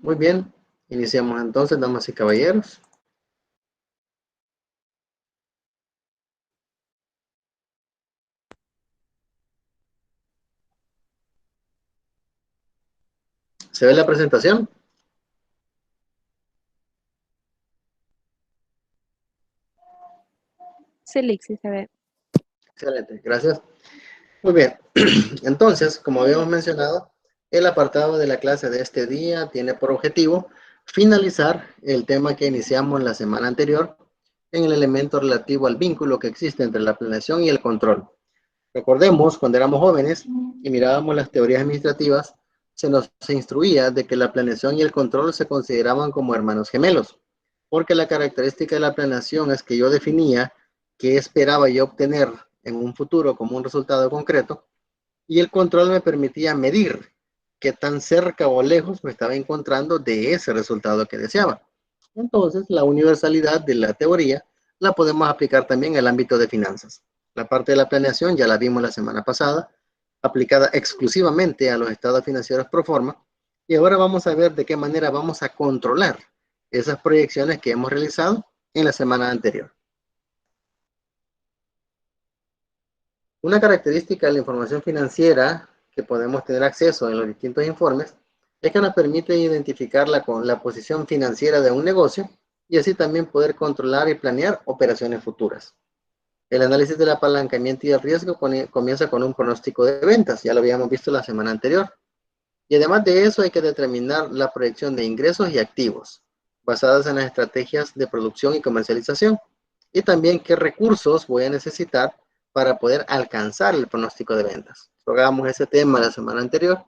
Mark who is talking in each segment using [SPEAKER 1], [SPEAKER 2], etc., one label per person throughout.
[SPEAKER 1] Muy bien, iniciamos entonces, damas y caballeros. ¿Se ve la presentación?
[SPEAKER 2] Sí, Lixi, se ve.
[SPEAKER 1] Excelente, gracias. Muy bien, entonces, como habíamos mencionado, el apartado de la clase de este día tiene por objetivo finalizar el tema que iniciamos la semana anterior en el elemento relativo al vínculo que existe entre la planeación y el control. Recordemos, cuando éramos jóvenes y mirábamos las teorías administrativas, se nos instruía de que la planeación y el control se consideraban como hermanos gemelos, porque la característica de la planeación es que yo definía qué esperaba yo obtener en un futuro como un resultado concreto, y el control me permitía medir qué tan cerca o lejos me estaba encontrando de ese resultado que deseaba. Entonces, la universalidad de la teoría la podemos aplicar también en el ámbito de finanzas. La parte de la planeación ya la vimos la semana pasada, aplicada exclusivamente a los estados financieros pro forma, y ahora vamos a ver de qué manera vamos a controlar esas proyecciones que hemos realizado en la semana anterior. Una característica de la información financiera que podemos tener acceso en los distintos informes es que nos permite identificarla con la posición financiera de un negocio y así también poder controlar y planear operaciones futuras. El análisis del apalancamiento y el riesgo comienza con un pronóstico de ventas, ya lo habíamos visto la semana anterior. Y además de eso hay que determinar la proyección de ingresos y activos, basadas en las estrategias de producción y comercialización, y también qué recursos voy a necesitar para poder alcanzar el pronóstico de ventas. Tocábamos ese tema la semana anterior,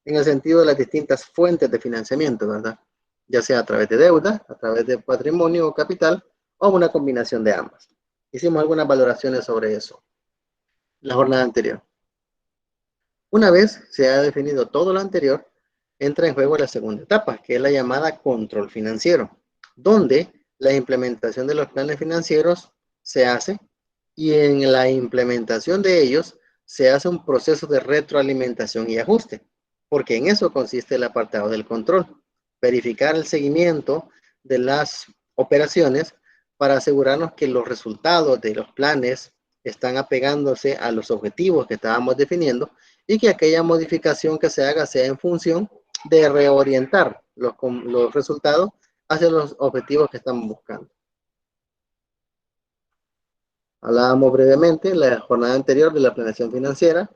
[SPEAKER 1] en el sentido de las distintas fuentes de financiamiento, ¿verdad? Ya sea a través de deuda, a través de patrimonio o capital, o una combinación de ambas. Hicimos algunas valoraciones sobre eso la jornada anterior. Una vez se ha definido todo lo anterior, entra en juego la segunda etapa, que es la llamada control financiero, donde la implementación de los planes financieros se hace y en la implementación de ellos se hace un proceso de retroalimentación y ajuste, porque en eso consiste el apartado del control, verificar el seguimiento de las operaciones para asegurarnos que los resultados de los planes están apegándose a los objetivos que estábamos definiendo y que aquella modificación que se haga sea en función de reorientar los resultados hacia los objetivos que estamos buscando. Hablábamos brevemente en la jornada anterior de la planeación financiera,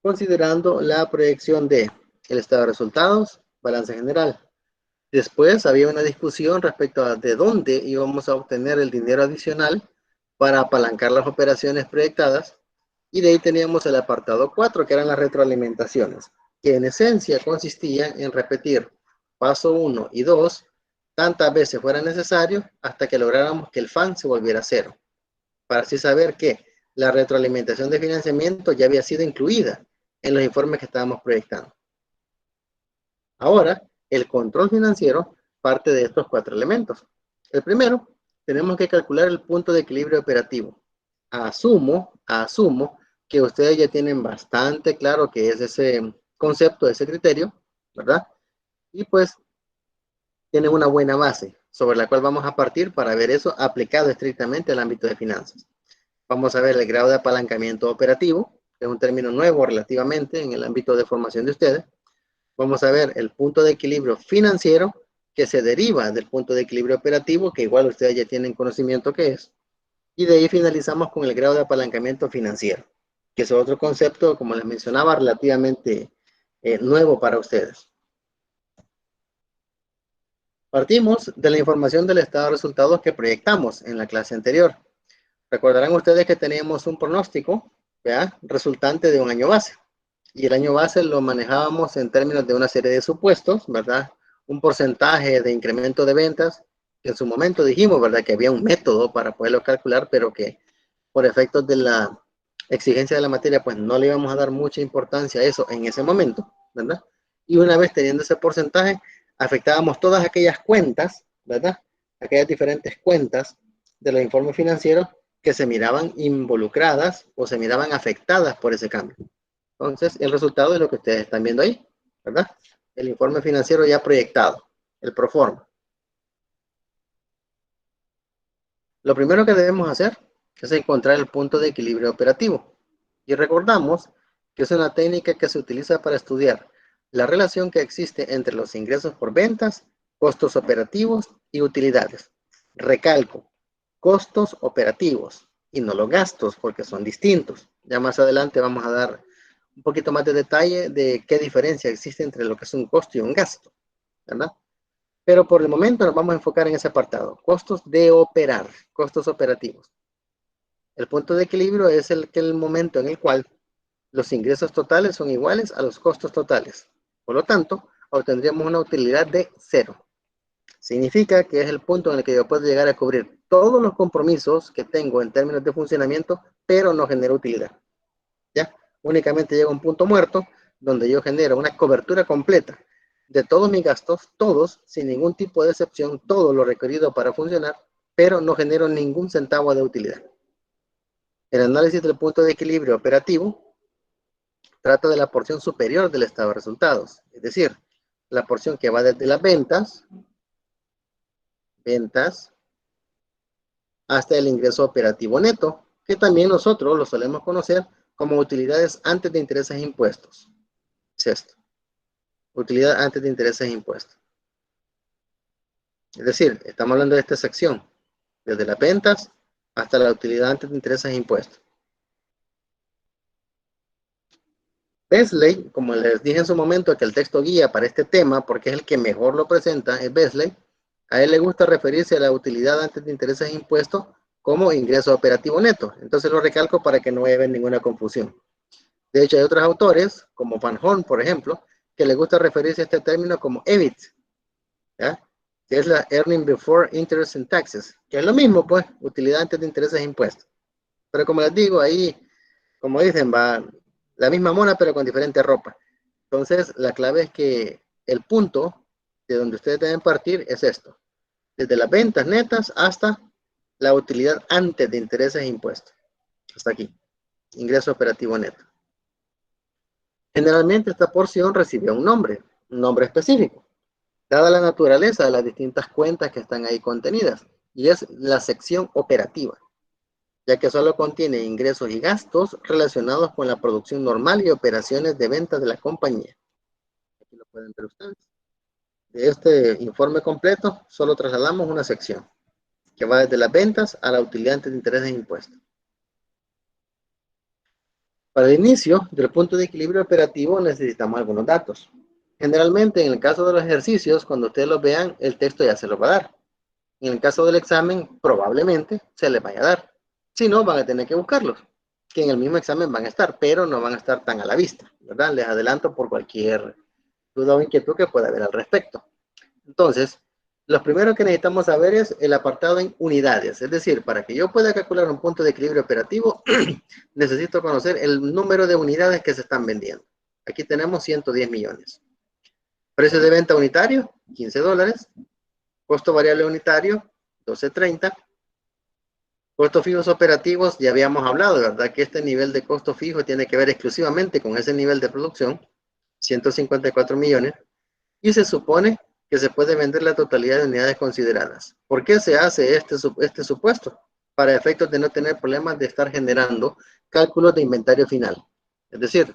[SPEAKER 1] considerando la proyección de el estado de resultados, balance general. Después había una discusión respecto a de dónde íbamos a obtener el dinero adicional para apalancar las operaciones proyectadas. Y de ahí teníamos el apartado 4, que eran las retroalimentaciones, que en esencia consistían en repetir paso 1 y 2 tantas veces fuera necesario hasta que lográramos que el FAN se volviera cero, para así saber que la retroalimentación de financiamiento ya había sido incluida en los informes que estábamos proyectando. Ahora, el control financiero parte de estos 4 elementos. El primero, tenemos que calcular el punto de equilibrio operativo. Asumo que ustedes ya tienen bastante claro qué es ese concepto, ese criterio, ¿verdad? Y pues tienen una buena base sobre la cual vamos a partir para ver eso aplicado estrictamente al ámbito de finanzas. Vamos a ver el grado de apalancamiento operativo, que es un término nuevo relativamente en el ámbito de formación de ustedes. Vamos a ver el punto de equilibrio financiero, que se deriva del punto de equilibrio operativo, que igual ustedes ya tienen conocimiento que es. Y de ahí finalizamos con el grado de apalancamiento financiero, que es otro concepto, como les mencionaba, relativamente nuevo para ustedes. Partimos de la información del estado de resultados que proyectamos en la clase anterior. Recordarán ustedes que teníamos un pronóstico, ¿verdad?, resultante de un año base. Y el año base lo manejábamos en términos de una serie de supuestos, ¿verdad? Un porcentaje de incremento de ventas, que en su momento dijimos, ¿verdad?, que había un método para poderlo calcular, pero que por efectos de la exigencia de la materia, pues no le íbamos a dar mucha importancia a eso en ese momento, ¿verdad? Y una vez teniendo ese porcentaje, afectábamos todas aquellas cuentas, ¿verdad? Aquellas diferentes cuentas de los informes financieros que se miraban involucradas o se miraban afectadas por ese cambio. Entonces, el resultado es lo que ustedes están viendo ahí, ¿verdad? El informe financiero ya proyectado. el proforma. Lo primero que debemos hacer es encontrar el punto de equilibrio operativo. Y recordamos que es una técnica que se utiliza para estudiar la relación que existe entre los ingresos por ventas, costos operativos y utilidades. Recalco, costos operativos y no los gastos porque son distintos. Ya más adelante vamos a dar un poquito más de detalle de qué diferencia existe entre lo que es un costo y un gasto, ¿verdad? Pero por el momento nos vamos a enfocar en ese apartado. Costos de operar, costos operativos. El punto de equilibrio es el momento en el cual los ingresos totales son iguales a los costos totales. Por lo tanto, obtendríamos una utilidad de cero. Significa que es el punto en el que yo puedo llegar a cubrir todos los compromisos que tengo en términos de funcionamiento, pero no genero utilidad. ¿Ya? Únicamente llega a un punto muerto donde yo genero una cobertura completa de todos mis gastos, todos, sin ningún tipo de excepción, todo lo requerido para funcionar, pero no genero ningún centavo de utilidad. El análisis del punto de equilibrio operativo trata de la porción superior del estado de resultados, es decir, la porción que va desde las ventas, hasta el ingreso operativo neto, que también nosotros lo solemos conocer como utilidades antes de intereses e impuestos. Es esto, utilidad antes de intereses e impuestos. Es decir, estamos hablando de esta sección, desde las ventas hasta la utilidad antes de intereses e impuestos. Beasley, como les dije en su momento, que el texto guía para este tema, porque es el que mejor lo presenta, es Beasley. A él le gusta referirse a la utilidad antes de intereses e impuestos como ingreso operativo neto. Entonces lo recalco para que no vaya a haber ninguna confusión. De hecho, hay otros autores, como Van Horn, por ejemplo, que le gusta referirse a este término como EBIT, ¿ya? Que es la Earning Before Interest and Taxes, que es lo mismo, pues, utilidad antes de intereses e impuestos. Pero como les digo, ahí, como dicen, va la misma mona, pero con diferente ropa. Entonces, la clave es que el punto de donde ustedes deben partir es esto. Desde las ventas netas hasta la utilidad antes de intereses e impuestos. Hasta aquí. Ingreso operativo neto. Generalmente esta porción recibe un nombre específico, dada la naturaleza de las distintas cuentas que están ahí contenidas, y es la sección operativa, ya que solo contiene ingresos y gastos relacionados con la producción normal y operaciones de ventas de la compañía. Aquí lo pueden ver ustedes. De este informe completo, solo trasladamos una sección, que va desde las ventas a la utilidad de intereses e impuestos. Para el inicio del punto de equilibrio operativo necesitamos algunos datos. Generalmente, en el caso de los ejercicios, cuando ustedes los vean, el texto ya se los va a dar. En el caso del examen, probablemente se les vaya a dar. Si no, van a tener que buscarlos, que en el mismo examen van a estar, pero no van a estar tan a la vista, ¿verdad? Les adelanto por cualquier duda o inquietud que pueda haber al respecto. Entonces, lo primero que necesitamos saber es el apartado en unidades. Es decir, para que yo pueda calcular un punto de equilibrio operativo, necesito conocer el número de unidades que se están vendiendo. Aquí tenemos 110 millones. Precio de venta unitario, $15. Costo variable unitario, 12.30. Costos fijos operativos, ya habíamos hablado, ¿verdad? Que este nivel de costo fijo tiene que ver exclusivamente con ese nivel de producción, 154 millones. Y se supone que se puede vender la totalidad de unidades consideradas. ¿Por qué se hace este supuesto? Para efectos de no tener problemas de estar generando cálculos de inventario final. Es decir,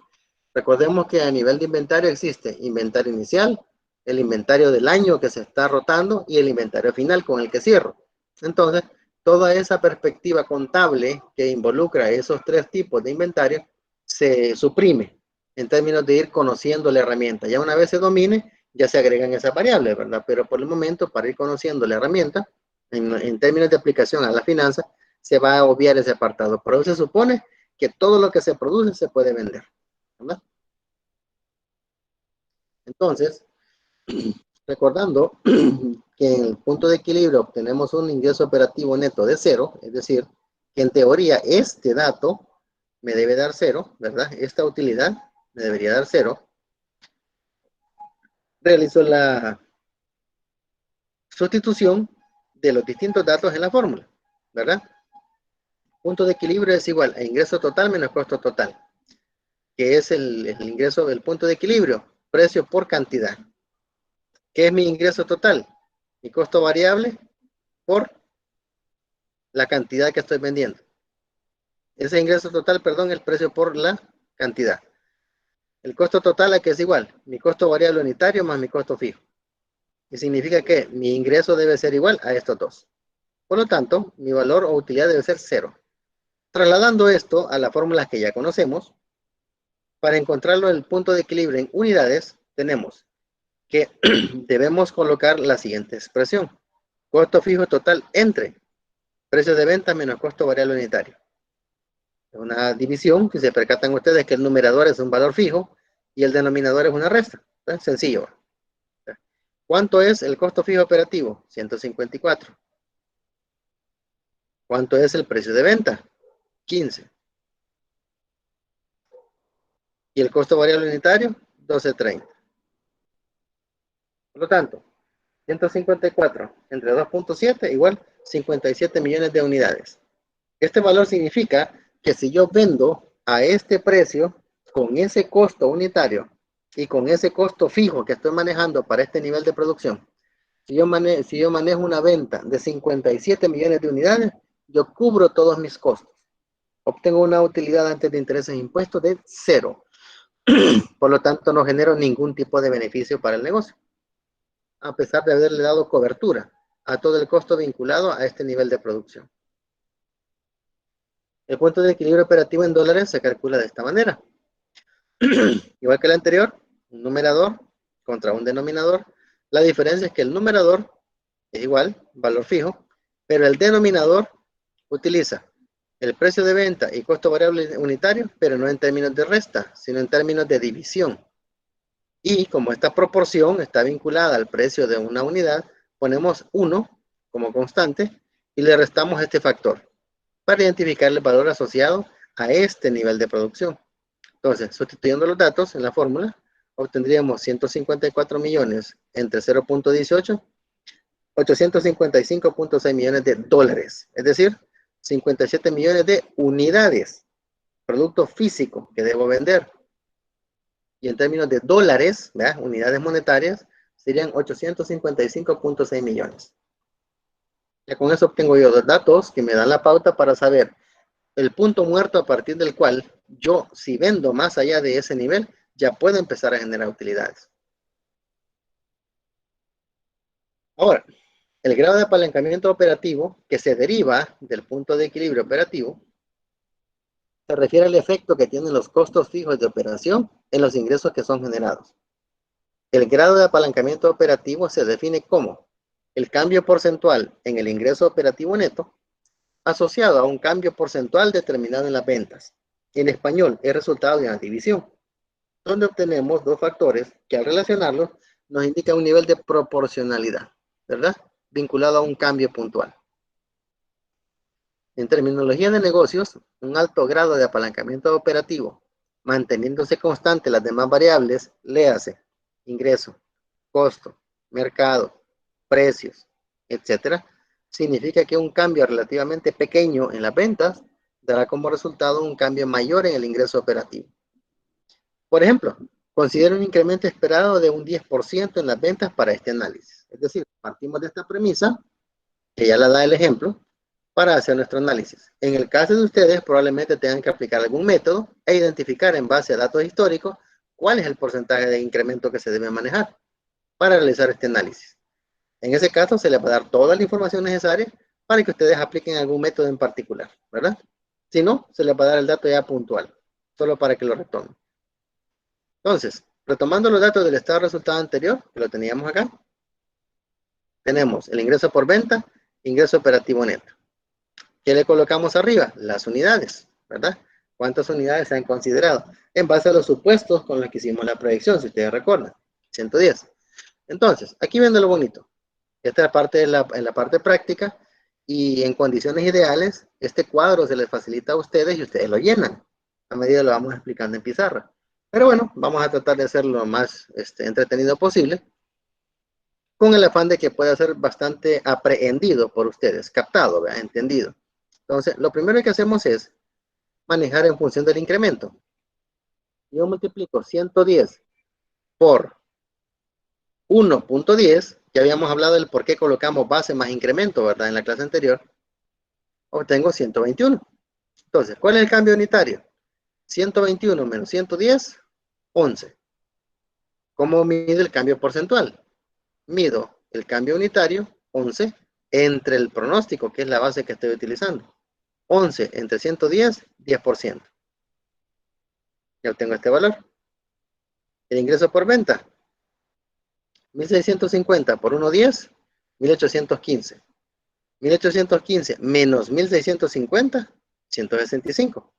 [SPEAKER 1] recordemos que a nivel de inventario existe inventario inicial, el inventario del año que se está rotando y el inventario final con el que cierro. Entonces, toda esa perspectiva contable que involucra esos tres tipos de inventario se suprime en términos de ir conociendo la herramienta. Ya una vez se domine, ya se agregan esas variables, ¿verdad? Pero por el momento, para ir conociendo la herramienta, en términos de aplicación a la finanza, se va a obviar ese apartado. Pero se supone que todo lo que se produce se puede vender, ¿verdad? Entonces, recordando que en el punto de equilibrio obtenemos un ingreso operativo neto de cero, es decir, que en teoría este dato me debe dar cero, ¿verdad? Esta utilidad me debería dar cero. Realizo la sustitución de los distintos datos en la fórmula, ¿verdad? Punto de equilibrio es igual a ingreso total menos costo total, que es el ingreso del punto de equilibrio, precio por cantidad. ¿Qué es mi ingreso total? Mi costo variable por la cantidad que estoy vendiendo. Ese ingreso total, perdón, el precio por la cantidad. El costo total aquí es igual, mi costo variable unitario más mi costo fijo. Y significa que mi ingreso debe ser igual a estos dos. Por lo tanto, mi valor o utilidad debe ser cero. Trasladando esto a las fórmulas que ya conocemos, para encontrarlo el punto de equilibrio en unidades, tenemos que debemos colocar la siguiente expresión. Costo fijo total entre precio de venta menos costo variable unitario. Es una división que se percatan ustedes que el numerador es un valor fijo y el denominador es una resta. ¿Está? Sencillo. ¿Cuánto es el costo fijo operativo? 154. ¿Cuánto es el precio de venta? 15. Y el costo variable unitario, 12.30. Por lo tanto, 154 entre 2.7 igual 57 millones de unidades. Este valor significa que si yo vendo a este precio, con ese costo unitario y con ese costo fijo que estoy manejando para este nivel de producción, si yo manejo una venta de 57 millones de unidades, yo cubro todos mis costos. Obtengo una utilidad antes de intereses e impuestos de cero. Por lo tanto, no genero ningún tipo de beneficio para el negocio, a pesar de haberle dado cobertura a todo el costo vinculado a este nivel de producción. El punto de equilibrio operativo en dólares se calcula de esta manera. Igual que el anterior, un numerador contra un denominador. La diferencia es que el numerador es igual, valor fijo, pero el denominador utiliza el precio de venta y costo variable unitario, pero no en términos de resta, sino en términos de división. Y como esta proporción está vinculada al precio de una unidad, ponemos 1 como constante y le restamos este factor para identificar el valor asociado a este nivel de producción. Entonces, sustituyendo los datos en la fórmula, obtendríamos 154 millones entre 0.18, 855.6 millones de dólares, es decir, 57 millones de unidades, producto físico que debo vender. Y en términos de dólares, ¿verdad? Unidades monetarias, serían 855.6 millones. Ya con eso obtengo yo los datos que me dan la pauta para saber el punto muerto a partir del cual yo, si vendo más allá de ese nivel, ya puedo empezar a generar utilidades. Ahora, el grado de apalancamiento operativo que se deriva del punto de equilibrio operativo se refiere al efecto que tienen los costos fijos de operación en los ingresos que son generados. El grado de apalancamiento operativo se define como el cambio porcentual en el ingreso operativo neto asociado a un cambio porcentual determinado en las ventas. En español, es resultado de una división, donde obtenemos dos factores que al relacionarlos nos indican un nivel de proporcionalidad, ¿verdad? Vinculado a un cambio puntual. En terminología de negocios, un alto grado de apalancamiento operativo, manteniéndose constante las demás variables, léase, ingreso, costo, mercado, precios, etcétera, significa que un cambio relativamente pequeño en las ventas dará como resultado un cambio mayor en el ingreso operativo. Por ejemplo, considera un incremento esperado de un 10% en las ventas para este análisis. Es decir, partimos de esta premisa, que ya la da el ejemplo, para hacer nuestro análisis. En el caso de ustedes, probablemente tengan que aplicar algún método e identificar en base a datos históricos cuál es el porcentaje de incremento que se debe manejar para realizar este análisis. En ese caso, se les va a dar toda la información necesaria para que ustedes apliquen algún método en particular, ¿verdad? Si no, se les va a dar el dato ya puntual, solo para que lo retomen. Entonces, retomando los datos del estado de resultado anterior, que lo teníamos acá, tenemos el ingreso por venta, ingreso operativo neto. ¿Qué le colocamos arriba? Las unidades, ¿verdad? ¿Cuántas unidades se han considerado? En base a los supuestos con los que hicimos la proyección, si ustedes recuerdan, 110. Entonces, aquí viendo lo bonito. Esta es parte en la parte práctica y en condiciones ideales, este cuadro se les facilita a ustedes y ustedes lo llenan a medida que lo vamos explicando en pizarra. Pero bueno, vamos a tratar de hacerlo lo más entretenido posible, con el afán de que pueda ser bastante aprehendido por ustedes, captado, ¿verdad? Entendido. Entonces, lo primero que hacemos es manejar en función del incremento. Yo multiplico 110 por 1.10, ya habíamos hablado del por qué colocamos base más incremento, ¿verdad? En la clase anterior, obtengo 121. Entonces, ¿cuál es el cambio unitario? 121 menos 110, 11. ¿Cómo mido el cambio porcentual? Mido el cambio unitario, 11, entre el pronóstico, que es la base que estoy utilizando. 11 entre 110, 10%. Ya obtengo este valor. El ingreso por venta, 1650 por 1.10, 1815. 1815 menos 1650, 165.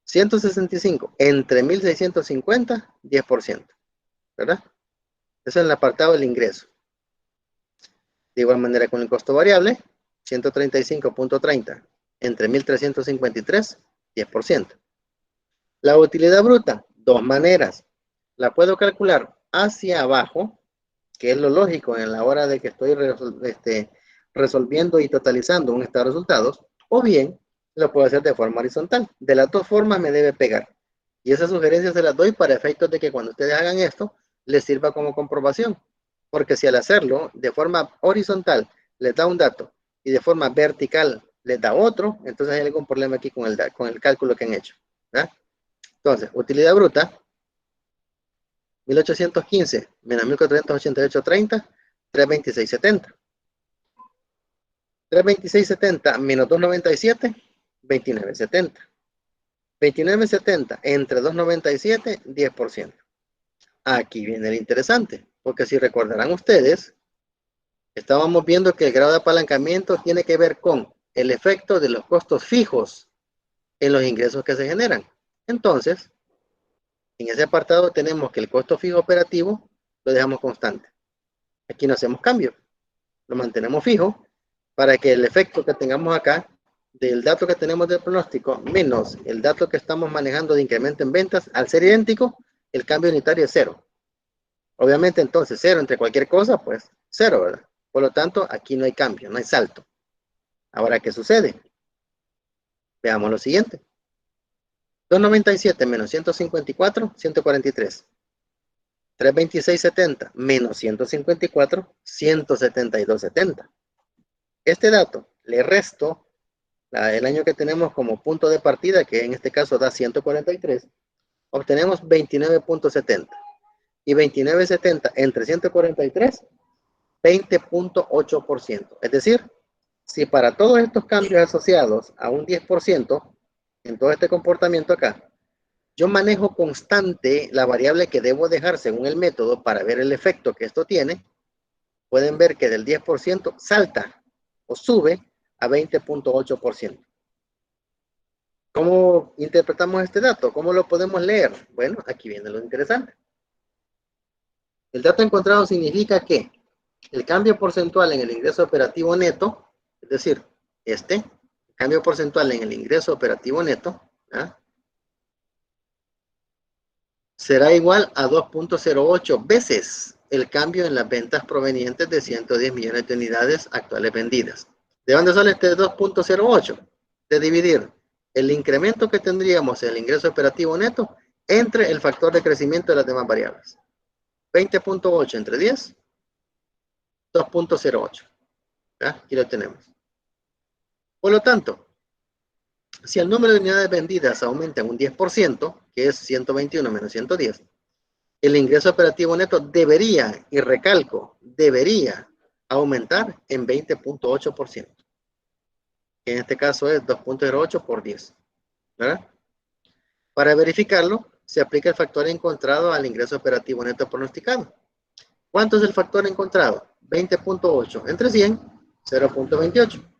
[SPEAKER 1] 165 entre 1650, 10%. ¿Verdad? Eso es el apartado del ingreso. De igual manera con el costo variable, 135.30 entre 1353, 10%. La utilidad bruta, dos maneras. La puedo calcular hacia abajo, que es lo lógico en la hora de que estoy resolviendo y totalizando un estado de resultados, o bien lo puedo hacer de forma horizontal. De las dos formas me debe pegar. Y esas sugerencias se las doy para efectos de que cuando ustedes hagan esto, les sirva como comprobación. Porque si al hacerlo de forma horizontal les da un dato y de forma vertical les da otro, entonces hay algún problema aquí con el cálculo que han hecho. ¿Verdad? Entonces, utilidad bruta, 1815 menos 1488.30, 326.70. 326.70 menos 297, 29.70. 29.70 entre 297, 10%. Aquí viene el interesante, porque si recordarán ustedes, estábamos viendo que el grado de apalancamiento tiene que ver con el efecto de los costos fijos en los ingresos que se generan. Entonces, en ese apartado tenemos que el costo fijo operativo lo dejamos constante. Aquí no hacemos cambio, lo mantenemos fijo para que el efecto que tengamos acá del dato que tenemos del pronóstico menos el dato que estamos manejando de incremento en ventas, al ser idéntico, el cambio unitario es cero. Obviamente entonces cero entre cualquier cosa, pues cero, ¿verdad? Por lo tanto, aquí no hay cambio, no hay salto. Ahora, ¿qué sucede? Veamos lo siguiente. 297 menos 154, 143. 326.70 menos 154, 172.70. Este dato le resto el año que tenemos como punto de partida, que en este caso da 143, obtenemos 29.70. Y 29.70 entre 143, 20.8%. Es decir, si para todos estos cambios asociados a un 10% en todo este comportamiento acá, yo manejo constante la variable que debo dejar según el método para ver el efecto que esto tiene, pueden ver que del 10% salta o sube a 20.8%. ¿Cómo interpretamos este dato? ¿Cómo lo podemos leer? Bueno, aquí viene lo interesante. El dato encontrado significa que el cambio porcentual en el ingreso operativo neto, es decir, el cambio porcentual en el ingreso operativo neto, ¿ah?, será igual a 2.08 veces el cambio en las ventas provenientes de 110 millones de unidades actuales vendidas. ¿De dónde sale este 2.08? De dividir el incremento que tendríamos en el ingreso operativo neto entre el factor de crecimiento de las demás variables. 20.8 entre 10, 2.08. Aquí lo tenemos. Por lo tanto, si el número de unidades vendidas aumenta en un 10%, que es 121 menos 110, el ingreso operativo neto debería, y recalco, debería aumentar en 20.8%. Que en este caso es 2.08 por 10. ¿Verdad? Para verificarlo, se aplica el factor encontrado al ingreso operativo neto pronosticado. ¿Cuánto es el factor encontrado? 20.8 entre 100, 0.28.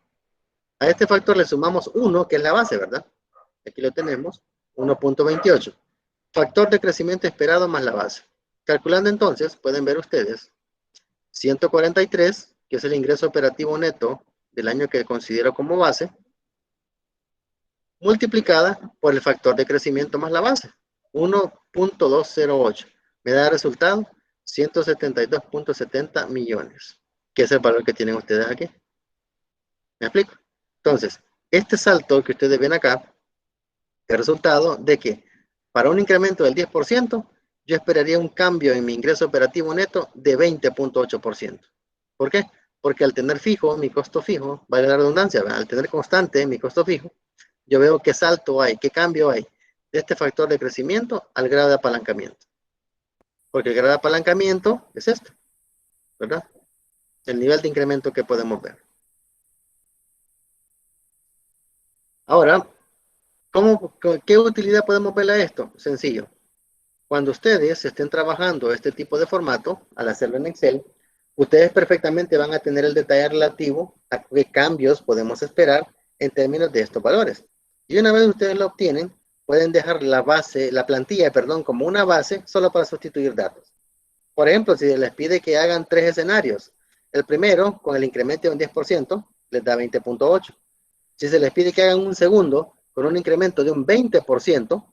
[SPEAKER 1] A este factor le sumamos 1, que es la base, ¿verdad? Aquí lo tenemos, 1.28. Factor de crecimiento esperado más la base. Calculando entonces, pueden ver ustedes, 143, que es el ingreso operativo neto del año que considero como base, multiplicada por el factor de crecimiento más la base, 1.208. Me da resultado 172.70 millones, que es el valor que tienen ustedes aquí. ¿Me explico? Entonces, este salto que ustedes ven acá, el resultado de que para un incremento del 10%, yo esperaría un cambio en mi ingreso operativo neto de 20.8%. ¿Por qué? Porque al tener fijo, mi costo fijo, vale la redundancia, al tener constante mi costo fijo, yo veo qué salto hay, qué cambio hay de este factor de crecimiento al grado de apalancamiento. Porque el grado de apalancamiento es esto, ¿verdad? El nivel de incremento que podemos ver. Ahora, ¿qué utilidad podemos ver a esto? Sencillo. Cuando ustedes estén trabajando este tipo de formato, al hacerlo en Excel, ustedes perfectamente van a tener el detalle relativo a qué cambios podemos esperar en términos de estos valores. Y una vez ustedes lo obtienen, pueden dejar la plantilla, como una base solo para sustituir datos. Por ejemplo, si les pide que hagan 3 escenarios, el primero, con el incremento de un 10%, les da 20.8. Si se les pide que hagan un segundo, con un incremento de un 20%,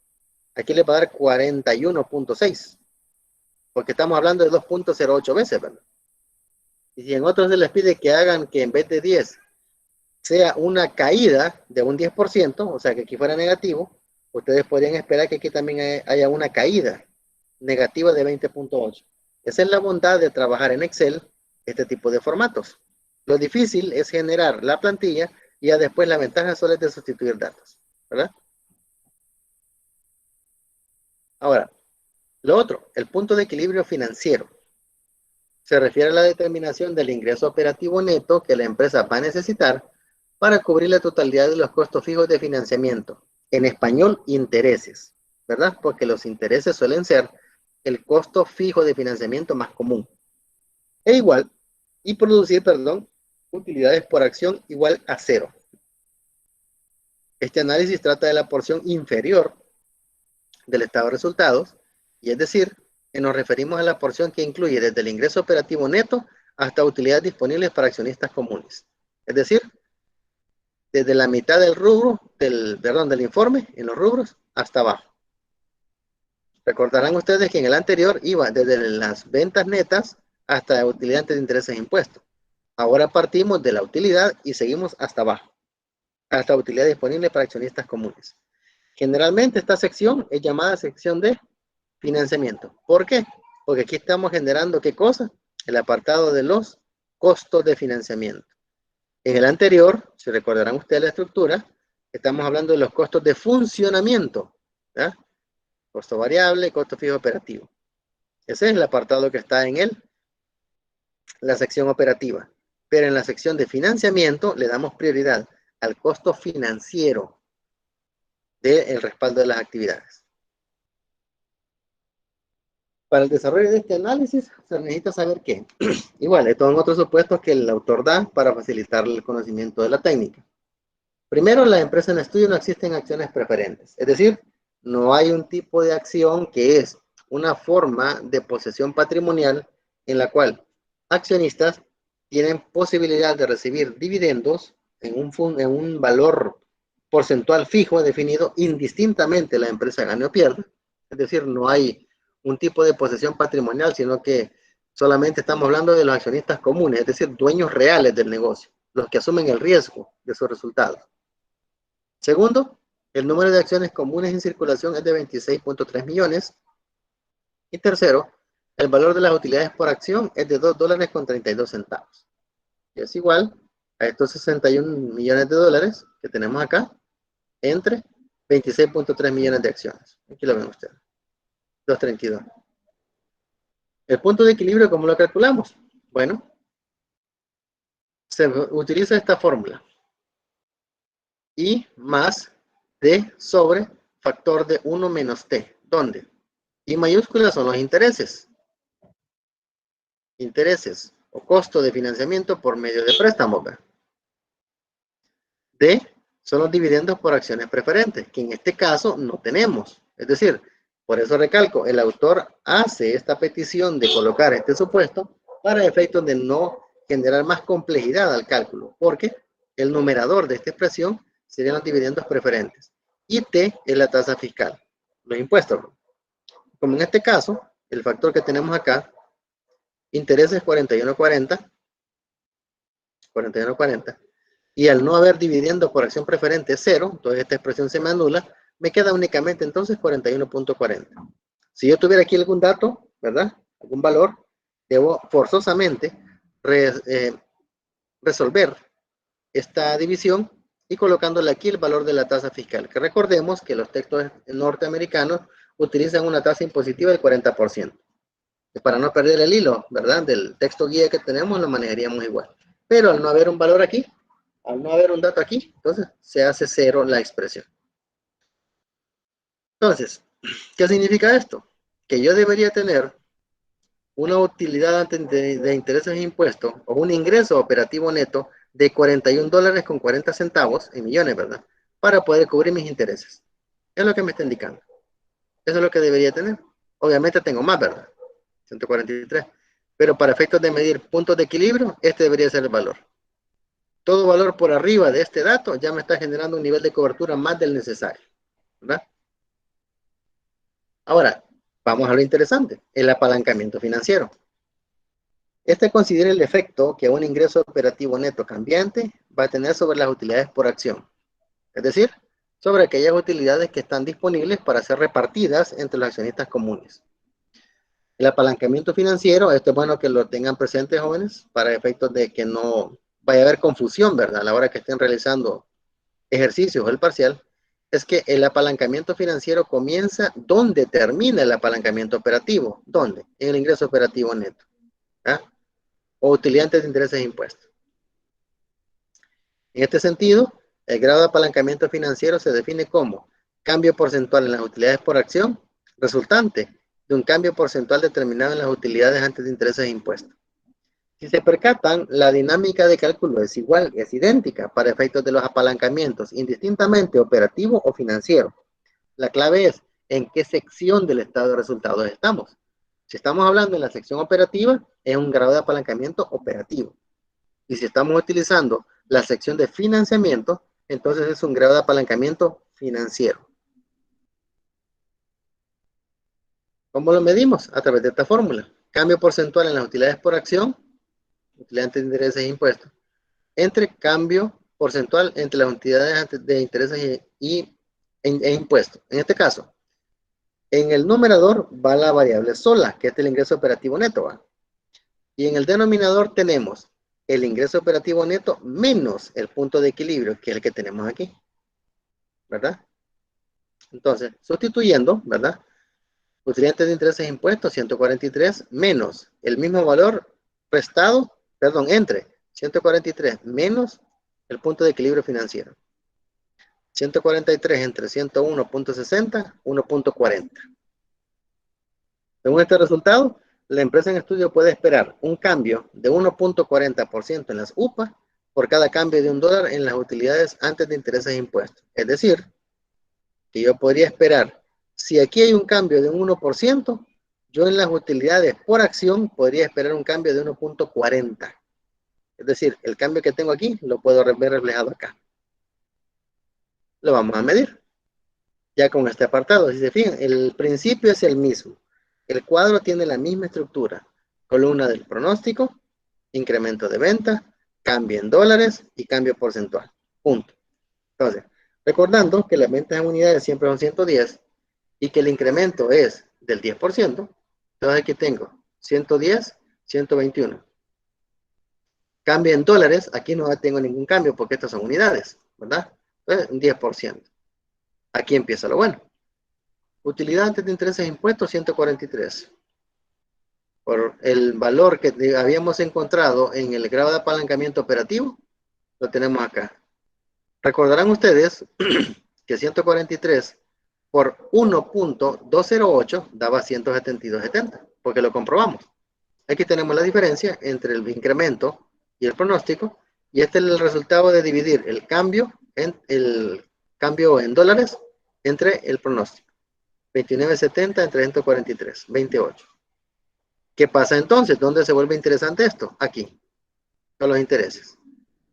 [SPEAKER 1] aquí les va a dar 41.6, porque estamos hablando de 2.08 veces, ¿verdad? Y si en otros se les pide que hagan que en vez de 10 sea una caída de un 10%, o sea que aquí fuera negativo, ustedes podrían esperar que aquí también haya una caída negativa de 20.8. Esa es la bondad de trabajar en Excel este tipo de formatos. Lo difícil es generar la plantilla y ya después la ventaja solo es de sustituir datos, ¿verdad? Ahora, lo otro, el punto de equilibrio financiero. Se refiere a la determinación del ingreso operativo neto que la empresa va a necesitar para cubrir la totalidad de los costos fijos de financiamiento. En español, intereses, ¿verdad? Porque los intereses suelen ser el costo fijo de financiamiento más común. Y producir, utilidades por acción igual a cero. Este análisis trata de la porción inferior del estado de resultados, y es decir, que nos referimos a la porción que incluye desde el ingreso operativo neto hasta utilidades disponibles para accionistas comunes. Es decir, desde la mitad del rubro, del informe, en los rubros, hasta abajo. Recordarán ustedes que en el anterior iba desde las ventas netas hasta utilidades de intereses e impuestos. Ahora partimos de la utilidad y seguimos hasta abajo, hasta utilidad disponible para accionistas comunes. Generalmente esta sección es llamada sección de financiamiento. ¿Por qué? Porque aquí estamos generando, ¿qué cosa? El apartado de los costos de financiamiento. En el anterior, si recordarán ustedes la estructura, estamos hablando de los costos de funcionamiento, ¿verdad? Costo variable, costo fijo operativo. Ese es el apartado que está en la sección operativa. Pero en la sección de financiamiento le damos prioridad al costo financiero del respaldo de las actividades. Para el desarrollo de este análisis se necesita saber que, igual, estos son otros supuestos que el autor da para facilitar el conocimiento de la técnica. Primero, la empresa en estudio no existen acciones preferentes, es decir, no hay un tipo de acción que es una forma de posesión patrimonial en la cual accionistas tienen posibilidad de recibir dividendos en un valor porcentual fijo definido indistintamente la empresa gane o pierda. Es decir, no hay un tipo de posesión patrimonial, sino que solamente estamos hablando de los accionistas comunes, es decir, dueños reales del negocio, los que asumen el riesgo de sus resultados. Segundo, el número de acciones comunes en circulación es de 26.3 millones. Y tercero, el valor de las utilidades por acción es de $2.32. Y es igual a estos 61 millones de dólares que tenemos acá entre 26.3 millones de acciones. Aquí lo ven ustedes. 232. El punto de equilibrio, ¿cómo lo calculamos? Bueno, se utiliza esta fórmula. I más D sobre factor de 1 menos T. ¿Dónde? I mayúscula son los intereses. Intereses o costo de financiamiento por medio de préstamos. D son los dividendos por acciones preferentes, que en este caso no tenemos. Es decir, por eso recalco, el autor hace esta petición de colocar este supuesto para efectos de no generar más complejidad al cálculo, porque el numerador de esta expresión serían los dividendos preferentes. Y T es la tasa fiscal, los impuestos. Como en este caso, el factor que tenemos acá, intereses 41.40, y al no haber dividendo por acción preferente 0, entonces esta expresión se me anula, me queda únicamente entonces 41.40. Si yo tuviera aquí algún dato, ¿verdad? Algún valor, debo forzosamente resolver esta división y colocándole aquí el valor de la tasa fiscal. Que recordemos que los textos norteamericanos utilizan una tasa impositiva del 40%. Para no perder el hilo, ¿verdad? Del texto guía que tenemos lo manejaríamos igual. Pero al no haber un valor aquí, al no haber un dato aquí, entonces se hace cero la expresión. Entonces, ¿qué significa esto? Que yo debería tener una utilidad antes de intereses e impuestos o un ingreso operativo neto de $41 con 40 centavos en millones, ¿verdad? Para poder cubrir mis intereses. Es lo que me está indicando. Eso es lo que debería tener. Obviamente tengo más, ¿verdad? 143. Pero para efectos de medir puntos de equilibrio, este debería ser el valor. Todo valor por arriba de este dato ya me está generando un nivel de cobertura más del necesario, ¿verdad? Ahora, vamos a lo interesante, el apalancamiento financiero. Este considera el efecto que un ingreso operativo neto cambiante va a tener sobre las utilidades por acción. Es decir, sobre aquellas utilidades que están disponibles para ser repartidas entre los accionistas comunes. El apalancamiento financiero, esto es bueno que lo tengan presentes, jóvenes, para efectos de que no vaya a haber confusión, ¿verdad? A la hora que estén realizando ejercicios o el parcial, es que el apalancamiento financiero comienza donde termina el apalancamiento operativo. ¿Dónde? En el ingreso operativo neto. ¿Ah? O utilidad de intereses e impuestos. En este sentido, el grado de apalancamiento financiero se define como cambio porcentual en las utilidades por acción resultante de un cambio porcentual determinado en las utilidades antes de intereses e impuestos. Si se percatan, la dinámica de cálculo es igual, es idéntica para efectos de los apalancamientos, indistintamente operativo o financiero. La clave es en qué sección del estado de resultados estamos. Si estamos hablando en la sección operativa, es un grado de apalancamiento operativo. Y si estamos utilizando la sección de financiamiento, entonces es un grado de apalancamiento financiero. ¿Cómo lo medimos? A través de esta fórmula. Cambio porcentual en las utilidades por acción, utilidades de intereses e impuestos, entre cambio porcentual entre las utilidades de intereses e impuestos. En este caso, en el numerador va la variable sola, que es el ingreso operativo neto. ¿Va? Y en el denominador tenemos el ingreso operativo neto menos el punto de equilibrio, que es el que tenemos aquí. ¿Verdad? Entonces, sustituyendo, ¿verdad? Utilidades de intereses e impuestos, 143, menos el mismo valor restado, perdón, entre 143 menos el punto de equilibrio financiero. 143 entre 101.60, 1.40. Según este resultado, la empresa en estudio puede esperar un cambio de 1.40% en las UPA por cada cambio de $1 en las utilidades antes de intereses e impuestos. Es decir, que yo podría esperar, si aquí hay un cambio de un 1%, yo en las utilidades por acción podría esperar un cambio de 1.40. Es decir, el cambio que tengo aquí lo puedo ver reflejado acá. Lo vamos a medir. Ya con este apartado, si se fijan, el principio es el mismo. El cuadro tiene la misma estructura. Columna del pronóstico, incremento de venta, cambio en dólares y cambio porcentual. Punto. Entonces, recordando que las ventas en unidades siempre son 110 y que el incremento es del 10%, entonces aquí tengo 110, 121. Cambio en dólares, aquí no tengo ningún cambio porque estas son unidades, ¿verdad? Entonces, un 10%. Aquí empieza lo bueno. Utilidad antes de intereses e impuestos, 143. Por el valor que habíamos encontrado en el grado de apalancamiento operativo, lo tenemos acá. Recordarán ustedes que 143 por 1.208 daba 172.70, porque lo comprobamos. Aquí tenemos la diferencia entre el incremento y el pronóstico, y este es el resultado de dividir el cambio en dólares entre el pronóstico. 29.70 entre 143, 28. ¿Qué pasa entonces? ¿Dónde se vuelve interesante esto? Aquí, con los intereses.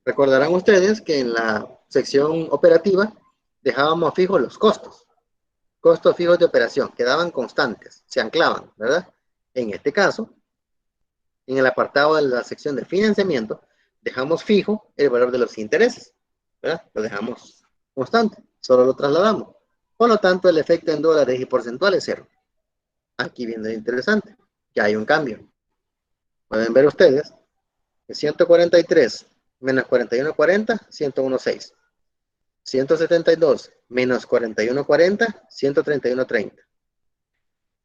[SPEAKER 1] Recordarán ustedes que en la sección operativa dejábamos fijos los costos. Costos fijos de operación, quedaban constantes, se anclaban, ¿verdad? En este caso, en el apartado de la sección de financiamiento, dejamos fijo el valor de los intereses, ¿verdad? Lo dejamos constante, solo lo trasladamos. Por lo tanto, el efecto en dólares y porcentual es cero. aquí viene lo interesante, ya hay un cambio. Pueden ver ustedes que 143 menos 41,40, 101,6. 172 menos 41,40, 131,30.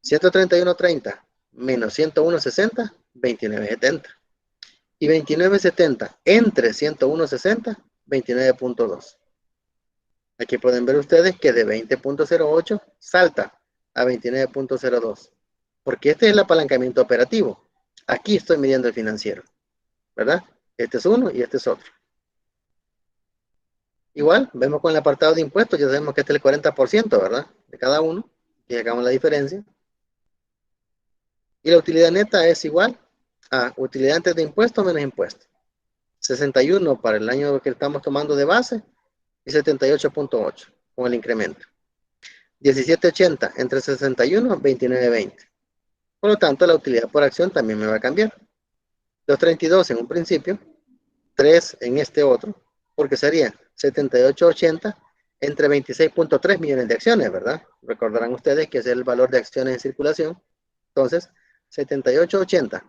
[SPEAKER 1] 131,30 menos 101,60, 29,70. Y 29,70 entre 101,60, 29,2. Aquí pueden ver ustedes que de 20,08 salta a 29,02. Porque este es el apalancamiento operativo. Aquí estoy midiendo el financiero, ¿verdad? Este es uno y este es otro. Igual, vemos con el apartado de impuestos, ya sabemos que este es el 40%, ¿verdad? De cada uno. Y sacamos la diferencia. Y la utilidad neta es igual a utilidad antes de impuestos menos impuestos. 61 para el año que estamos tomando de base y 78,8 con el incremento. 17,80 entre 61, 29,20. Por lo tanto, la utilidad por acción también me va a cambiar. 2,32 en un principio, 3 en este otro, porque sería 78,80 entre 26,3 millones de acciones, ¿verdad? Recordarán ustedes que ese es el valor de acciones en circulación. Entonces, 78,80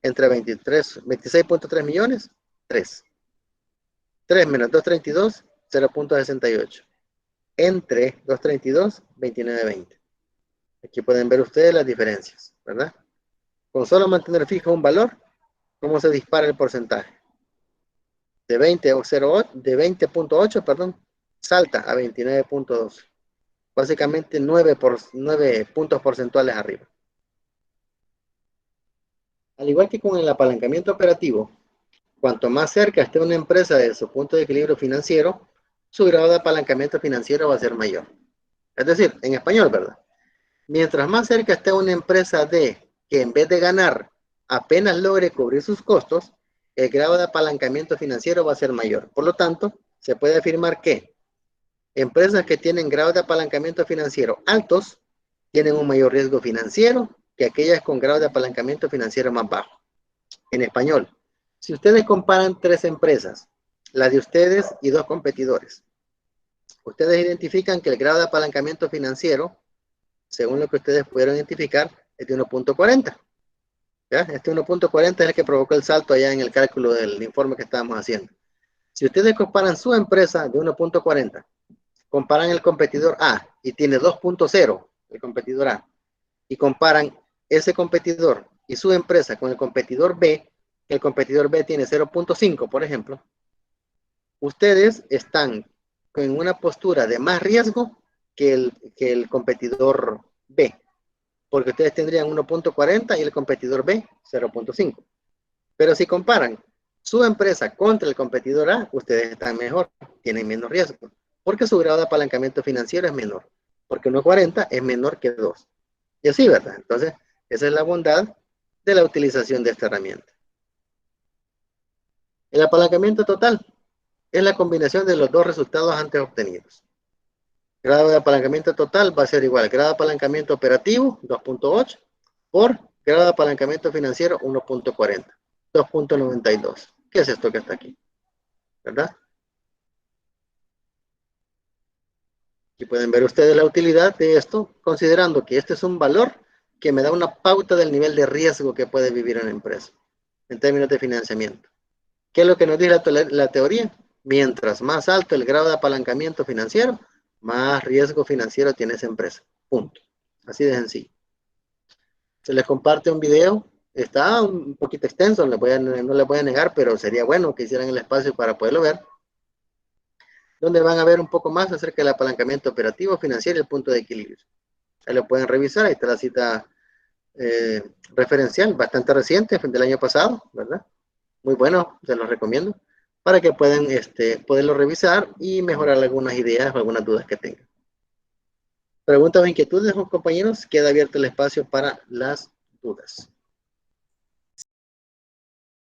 [SPEAKER 1] entre 26,3 millones, 3. 3 menos 2,32, 0,68. Entre 2,32, 29,20. Aquí pueden ver ustedes las diferencias, ¿verdad? Con solo mantener fijo un valor, ¿cómo se dispara el porcentaje? De 20,8, perdón, salta a 29,2. Básicamente 9 puntos porcentuales arriba. Al igual que con el apalancamiento operativo, cuanto más cerca esté una empresa de su punto de equilibrio financiero, su grado de apalancamiento financiero va a ser mayor. Es decir, en español, ¿verdad? Mientras más cerca esté una empresa de que en vez de ganar apenas logre cubrir sus costos, el grado de apalancamiento financiero va a ser mayor. Por lo tanto, se puede afirmar que empresas que tienen grados de apalancamiento financiero altos tienen un mayor riesgo financiero que aquellas con grados de apalancamiento financiero más bajo. En español, si ustedes comparan 3 empresas, la de ustedes y 2 competidores, ustedes identifican que el grado de apalancamiento financiero, según lo que ustedes pudieron identificar, es de 1,40. ¿Ya? Este 1,40 es el que provocó el salto allá en el cálculo del informe que estábamos haciendo. Si ustedes comparan su empresa de 1,40, comparan el competidor A y tiene 2,0 el competidor A, y comparan ese competidor y su empresa con el competidor B, que el competidor B tiene 0,5, por ejemplo, ustedes están en una postura de más riesgo que el competidor B, porque ustedes tendrían 1,40 y el competidor B 0,5. Pero si comparan su empresa contra el competidor A, ustedes están mejor, tienen menos riesgo, porque su grado de apalancamiento financiero es menor, porque 1,40 es menor que 2. Y así, ¿verdad? Entonces, esa es la bondad de la utilización de esta herramienta. El apalancamiento total es la combinación de los dos resultados antes obtenidos. Grado de apalancamiento total va a ser igual. Grado de apalancamiento operativo, 2,8, por grado de apalancamiento financiero, 1,40. 2,92. ¿Qué es esto que está aquí? ¿Verdad? Y pueden ver ustedes la utilidad de esto, considerando que este es un valor que me da una pauta del nivel de riesgo que puede vivir una empresa en términos de financiamiento. ¿Qué es lo que nos dice la teoría? Mientras más alto el grado de apalancamiento financiero, más riesgo financiero tiene esa empresa. Punto. Así de sencillo. Se les comparte un video. Está un poquito extenso, no les voy a negar, pero sería bueno que hicieran el espacio para poderlo ver, donde van a ver un poco más acerca del apalancamiento operativo, financiero y el punto de equilibrio. Ahí lo pueden revisar, ahí está la cita referencial, bastante reciente, del año pasado, ¿verdad? Muy bueno, se los recomiendo, para que puedan poderlo revisar y mejorar algunas ideas o algunas dudas que tengan. Preguntas o inquietudes, compañeros, queda abierto el espacio para las dudas.